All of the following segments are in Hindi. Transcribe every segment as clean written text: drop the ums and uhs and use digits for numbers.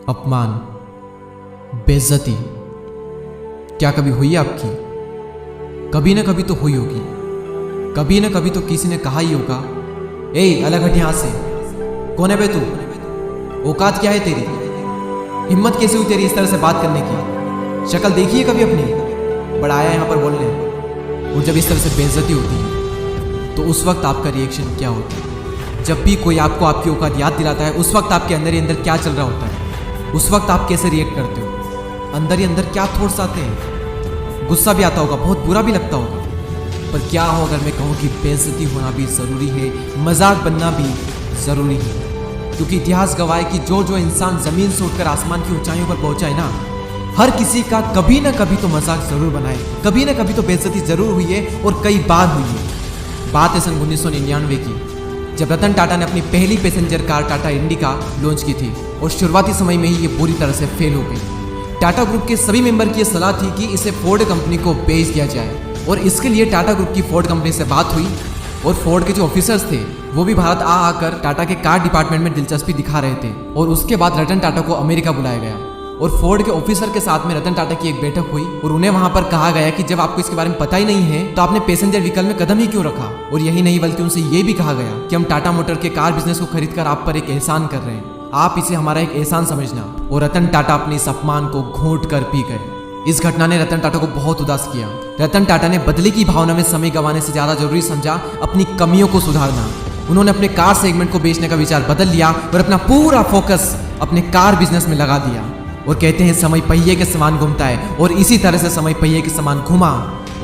अपमान, बेइज्जती क्या कभी हुई है आपकी? कभी ना कभी तो हुई होगी। कभी ना कभी तो किसी ने कहा ही होगा, ए अलग हट यहाँ से, कौन है बे तू? औकात क्या है तेरी? हिम्मत कैसे हुई तेरी इस तरह से बात करने की? शक्ल देखी है कभी अपनी? बड़ा आया यहाँ पर बोलने। और जब इस तरह से बेइज्जती होती है तो उस वक्त आपका रिएक्शन क्या होता है? जब भी कोई आपको आपकी औकात याद दिलाता है, उस वक्त आपके अंदर ही अंदर क्या चल रहा होता है? उस वक्त आप कैसे रिएक्ट करते हो? अंदर ही अंदर क्या थॉट्स आते हैं? गुस्सा भी आता होगा, बहुत बुरा भी लगता होगा। पर क्या हो अगर मैं कहूँ कि बेइज्जती होना भी ज़रूरी है, मजाक बनना भी ज़रूरी है। क्योंकि इतिहास गवाह है कि जो जो इंसान ज़मीन से उठकर आसमान की ऊंचाइयों पर पहुंचा है ना, हर किसी का कभी ना कभी तो मजाक ज़रूर बनाए, कभी ना कभी तो बेइज्जती ज़रूर हुई है और कई बार हुई है। बात है सन 1999 की, जब रतन टाटा ने अपनी पहली passenger car Tata indica launch की थी और शुरुआती समय में ही ये बुरी तरह से फेल हो गई। टाटा ग्रुप के सभी मेंबर की ये सलाह थी कि इसे फोर्ड कंपनी को बेच दिया जाए और इसके लिए टाटा ग्रुप की फोर्ड कंपनी से बात हुई और फोर्ड के जो ऑफिसर्स थे वो भी भारत आकर टाटा के कार डिपार्टमेंट में दिलचस्पी दिखा रहे थे। और उसके बाद रतन टाटा को अमेरिका बुलाया गया और फोर्ड के ऑफिसर के साथ में रतन टाटा की एक बैठक हुई और उन्हें वहां पर कहा गया कि जब आपको इसके बारे में पता ही नहीं है तो आपने पैसेंजर व्हीकल में कदम ही क्यों रखा। और यही नहीं बल्कि उनसे ये भी कहा गया कि हम टाटा मोटर के कार बिजनेस को खरीद कर आप पर एक एहसान कर रहे हैं, आप इसे हमारा एक एहसान समझना। और रतन टाटा अपने इस अपमान को घोंट कर पी गए। इस घटना ने रतन टाटा को बहुत उदास किया। रतन टाटा ने बदले की भावना में समय गंवाने से ज्यादा जरूरी समझा अपनी कमियों को सुधारना। उन्होंने अपने कार सेगमेंट को बेचने का विचार बदल लिया और अपना पूरा फोकस अपने कार बिजनेस में लगा दिया। और कहते हैं समय पहिए के समान घूमता है और इसी तरह से समय पहिए के समान घुमा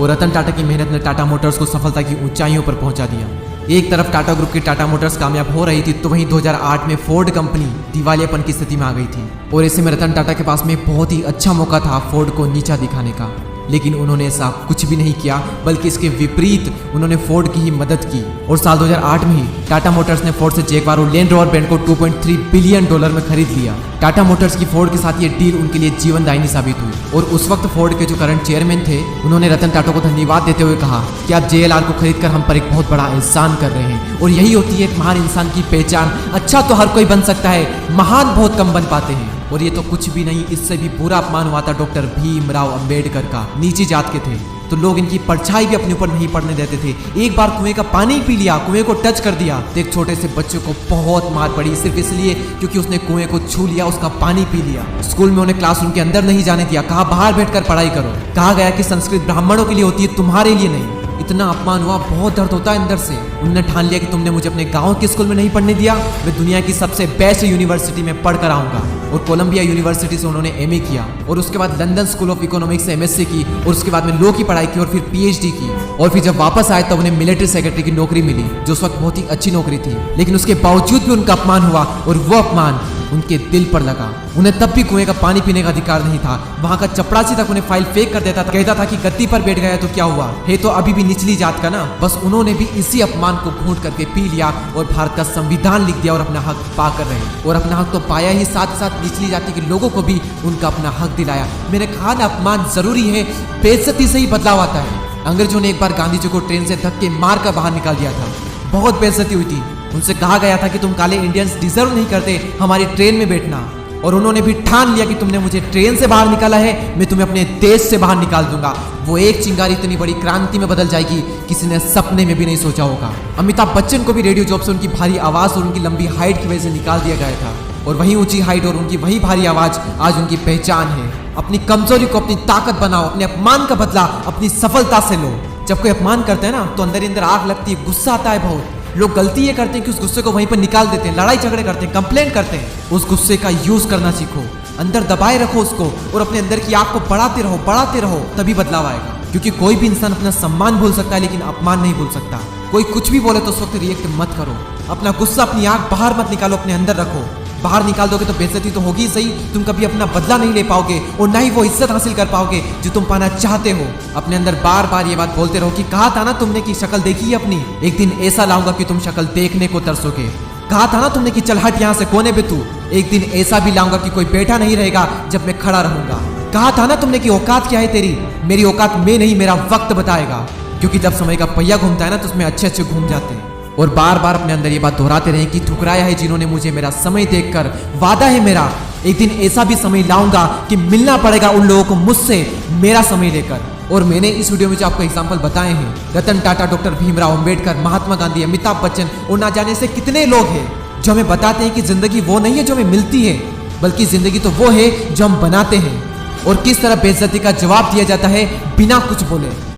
और रतन टाटा की मेहनत ने टाटा मोटर्स को सफलता की ऊंचाइयों पर पहुंचा दिया। एक तरफ टाटा ग्रुप की टाटा मोटर्स कामयाब हो रही थी तो वहीं 2008 में फोर्ड कंपनी दिवालियापन की स्थिति में आ गई थी। और ऐसे में रतन टाटा के पास में बहुत ही अच्छा मौका था फोर्ड को नीचा दिखाने का, लेकिन उन्होंने ऐसा कुछ भी नहीं किया, बल्कि इसके विपरीत उन्होंने फोर्ड की ही मदद की। और साल 2008 में ही टाटा मोटर्स ने फोर्ड से जैगवार और लैंड रोवर ब्रांड को $2.3 बिलियन में खरीद लिया। टाटा मोटर्स की फोर्ड के साथ ये डील उनके लिए जीवनदायिनी साबित हुई। और उस वक्त फोर्ड के जो करंट चेयरमैन थे उन्होंने रतन टाटा को धन्यवाद देते हुए कहा कि आप JLR को खरीद कर हम पर एक बहुत बड़ा एहसान कर रहे हैं। और यही होती है एक महान इंसान की पहचान। अच्छा तो हर कोई बन सकता है, महान बहुत कम बन पाते हैं। और ये तो कुछ भी नहीं, इससे भी बुरा अपमान हुआ था डॉक्टर भीमराव अंबेडकर का। नीची जात के थे तो लोग इनकी परछाई भी अपने ऊपर नहीं पड़ने देते थे। एक बार कुएं का पानी पी लिया, कुएं को टच कर दिया तो एक छोटे से बच्चे को बहुत मार पड़ी, सिर्फ इसलिए क्योंकि उसने कुएं को छू लिया, उसका पानी पी लिया। स्कूल में उन्हें क्लासरूम के अंदर नहीं जाने दिया, कहा बाहर बैठकर पढ़ाई करो। कहा गया कि संस्कृत ब्राह्मणों के लिए होती है, तुम्हारे लिए नहीं। इतना अपमान हुआ, बहुत दर्द होता है अंदर से। उन्होंने ठान लिया कि तुमने मुझे अपने गांव के स्कूल में नहीं पढ़ने दिया, मैं दुनिया की सबसे बेस्ट यूनिवर्सिटी में पढ़ कर आऊंगा। और कोलंबिया यूनिवर्सिटी से उन्होंने MA किया और उसके बाद लंदन स्कूल ऑफ इकोनॉमिक्स से MSc की और उसके बाद में लॉ की पढ़ाई की और फिर PhD की। और फिर जब वापस आए तब उन्हें मिलिट्री सेक्रेटरी की नौकरी मिली, जो उस वक्त बहुत ही अच्छी नौकरी थी। लेकिन उसके बावजूद भी उनका अपमान हुआ और वो अपमान उनके दिल पर लगा। उन्हें तब भी कुएं का पानी पीने का अधिकार नहीं था। वहां का चपरासी तक उन्हें फाइल फेंक कर देता था, कहता था कि गद्दी पर बैठ गया तो क्या हुआ है, तो अभी भी निचली जात का ना। बस उन्होंने भी इसी अपमान को घूंट करके पी लिया और भारत का संविधान लिख दिया और अपना हक पा कर रहे। और अपना हक तो पाया ही, साथ साथ निचली जाति के लोगों को भी उनका अपना हक दिलाया। मैंने कहा ना, अपमान जरूरी है, बेइज्जती से ही बदलाव आता है। अंग्रेजों ने एक बार गांधी जी को ट्रेन से धक्के मार कर बाहर निकाल दिया था, बहुत बेइज्जती हुई थी। उनसे कहा गया था कि तुम काले इंडियंस डिजर्व नहीं करते हमारी ट्रेन में बैठना। और उन्होंने भी ठान लिया कि तुमने मुझे ट्रेन से बाहर निकाला है, मैं तुम्हें अपने देश से बाहर निकाल दूंगा। वो एक चिंगारी इतनी बड़ी क्रांति में बदल जाएगी, किसी ने सपने में भी नहीं सोचा होगा। अमिताभ बच्चन को भी रेडियो जॉब से उनकी भारी आवाज और उनकी लंबी हाइट की वजह से निकाल दिया गया था। और वही ऊंची हाइट और उनकी वही भारी आवाज आज उनकी पहचान है। अपनी कमजोरी को अपनी ताकत बनाओ, अपने अपमान का बदला अपनी सफलता से लो। जब कोई अपमान करता है ना तो अंदर ही अंदर आग लगती है, गुस्सा आता है बहुत। लोग गलती ये करते हैं कि उस गुस्से को वहीं पर निकाल देते हैं, लड़ाई झगड़े करते हैं, कंप्लेंट करते हैं। उस गुस्से का यूज करना सीखो, अंदर दबाए रखो उसको और अपने अंदर की आग को बढ़ाते रहो, तभी बदलाव आएगा। क्योंकि कोई भी इंसान अपना सम्मान भूल सकता है लेकिन अपमान नहीं भूल सकता। कोई कुछ भी बोले तो उस वक्त रिएक्ट मत करो, अपना गुस्सा अपनी आग बाहर मत निकालो, अपने अंदर रखो। बाहर निकाल दोगे तो बेइज्जती तो होगी सही, तुम कभी अपना बदला नहीं ले पाओगे और ना ही वो इज्जत हासिल कर पाओगे जो तुम पाना चाहते हो। अपने अंदर बार बार ये बात बोलते रहो कि कहा था ना तुमने कि शक्ल देखी है अपनी, एक दिन ऐसा लाऊंगा कि तुम शक्ल देखने को तरसोगे। कहा था ना तुमने कि चल हट यहाँ से, कोने पे तू, एक दिन ऐसा भी लाऊंगा कि कोई बैठा नहीं रहेगा जब मैं खड़ा रहूंगा। कहा था ना तुमने कि औकात क्या है तेरी, मेरी औकात में नहीं मेरा वक्त बताएगा। क्योंकि जब समय का पहिया घूमता है ना तो उसमें अच्छे अच्छे घूम जाते हैं। और बार बार अपने अंदर ये बात दोहराते रहें कि ठुकराया है जिन्होंने मुझे मेरा समय देखकर, वादा है मेरा एक दिन ऐसा भी समय लाऊंगा कि मिलना पड़ेगा उन लोगों को मुझसे, मेरा समय लेकर। और मैंने इस वीडियो में जो आपको एग्जाम्पल बताए हैं, रतन टाटा, डॉक्टर भीमराव अंबेडकर, महात्मा गांधी, अमिताभ बच्चन और ना जाने से कितने लोग हैं जो हमें बताते हैं कि जिंदगी वो नहीं है जो हमें मिलती है, बल्कि जिंदगी तो वो है जो हम बनाते हैं। और किस तरह बेइज्जती का जवाब दिया जाता है बिना कुछ बोले।